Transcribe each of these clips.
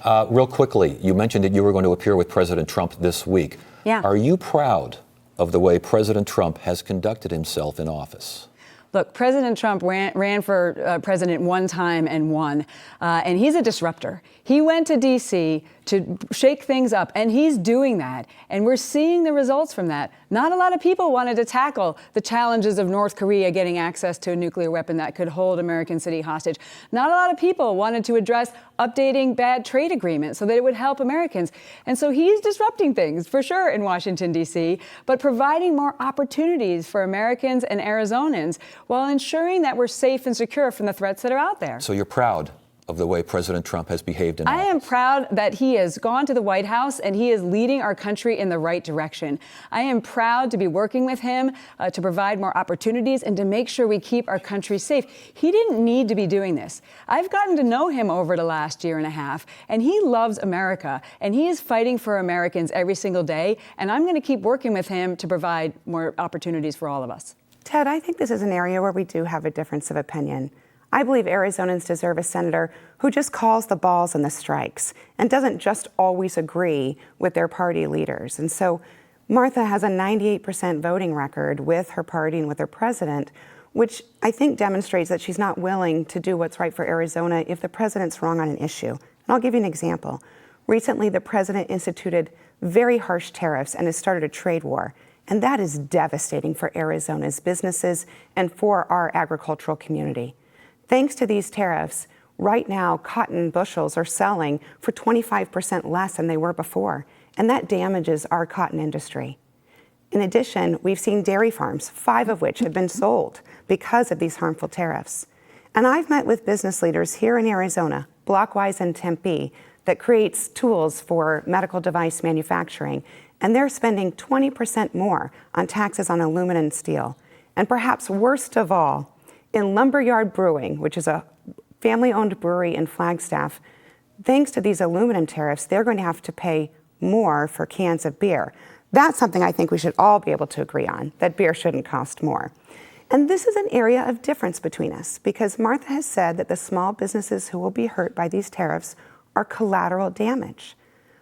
Real quickly, you mentioned that you were going to appear with President Trump this week. Yeah. Are you proud of the way President Trump has conducted himself in office? Look, President Trump ran for president one time and won, and he's a disruptor. He went to D.C. to shake things up, and he's doing that, and we're seeing the results from that. Not a lot of people wanted to tackle the challenges of North Korea getting access to a nuclear weapon that could hold American city hostage. Not a lot of people wanted to address updating bad trade agreements so that it would help Americans. And so he's disrupting things, for sure, in Washington, D.C., but providing more opportunities for Americans and Arizonans while ensuring that we're safe and secure from the threats that are out there. So you're proud of the way President Trump has behaved in office? I am proud that he has gone to the White House and he is leading our country in the right direction. I am proud to be working with him to provide more opportunities and to make sure we keep our country safe. He didn't need to be doing this. I've gotten to know him over the last year and a half, and he loves America, and he is fighting for Americans every single day, and I'm going to keep working with him to provide more opportunities for all of us. Ted, I think this is an area where we do have a difference of opinion. I believe Arizonans deserve a senator who just calls the balls and the strikes and doesn't just always agree with their party leaders. And so Martha has a 98% voting record with her party and with her president, which I think demonstrates that she's not willing to do what's right for Arizona if the president's wrong on an issue. And I'll give you an example. Recently, the president instituted very harsh tariffs and has started a trade war. And that is devastating for Arizona's businesses and for our agricultural community. Thanks to these tariffs, right now, cotton bushels are selling for 25% less than they were before, and that damages our cotton industry. In addition, we've seen dairy farms, 5 of which have been sold because of these harmful tariffs. And I've met with business leaders here in Arizona, Blockwise and Tempe, that creates tools for medical device manufacturing, and they're spending 20% more on taxes on aluminum and steel. And perhaps worst of all, in Lumberyard Brewing, which is a family-owned brewery in Flagstaff, thanks to these aluminum tariffs, they're going to have to pay more for cans of beer. That's something I think we should all be able to agree on, that beer shouldn't cost more. And this is an area of difference between us, because Martha has said that the small businesses who will be hurt by these tariffs are collateral damage.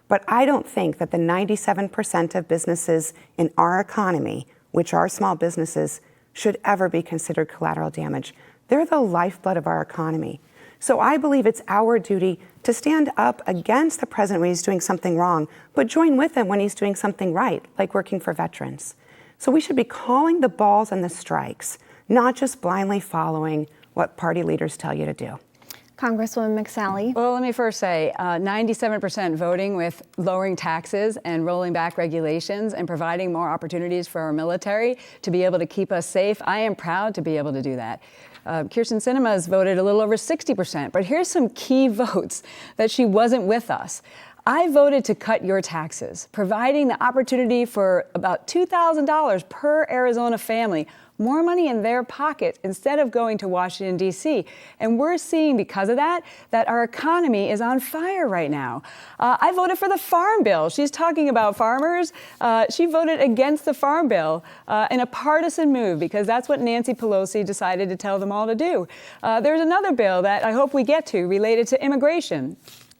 But I don't think that the 97% of businesses in our economy, which are small businesses, should ever be considered collateral damage. They're the lifeblood of our economy. So I believe it's our duty to stand up against the president when he's doing something wrong, but join with him when he's doing something right, like working for veterans. So we should be calling the balls and the strikes, not just blindly following what party leaders tell you to do. Congresswoman McSally. Well, let me first say 97% voting with lowering taxes and rolling back regulations and providing more opportunities for our military to be able to keep us safe. I am proud to be able to do that. Kyrsten Sinema has voted a little over 60%, but here's some key votes that she wasn't with us. I voted to cut your taxes, providing the opportunity for about $2,000 per Arizona family, more money in their pockets instead of going to Washington, D.C. And we're seeing, because of that, that our economy is on fire right now. I voted for the Farm Bill. She's talking about farmers. She voted against the Farm Bill in a partisan move, because that's what Nancy Pelosi decided to tell them all to do. There's another bill that I hope we get to related to immigration,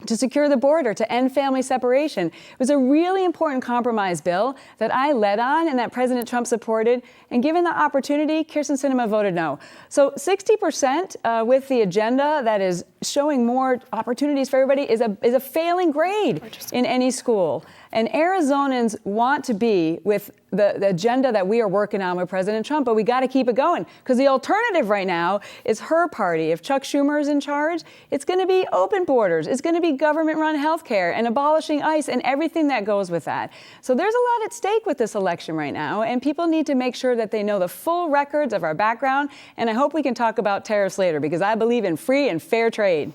to secure the border, to end family separation. It was a really important compromise bill that I led on and that President Trump supported. And given the opportunity, Kyrsten Sinema voted no. So 60% with the agenda that is showing more opportunities for everybody is a failing grade in any school. And Arizonans want to be with the agenda that we are working on with President Trump, but we got to keep it going, because the alternative right now is her party. If Chuck Schumer is in charge, it's going to be open borders. It's going to be government-run health care and abolishing ICE and everything that goes with that. So there's a lot at stake with this election right now, and people need to make sure that they know the full records of our background. And I hope we can talk about tariffs later, because I believe in free and fair trade.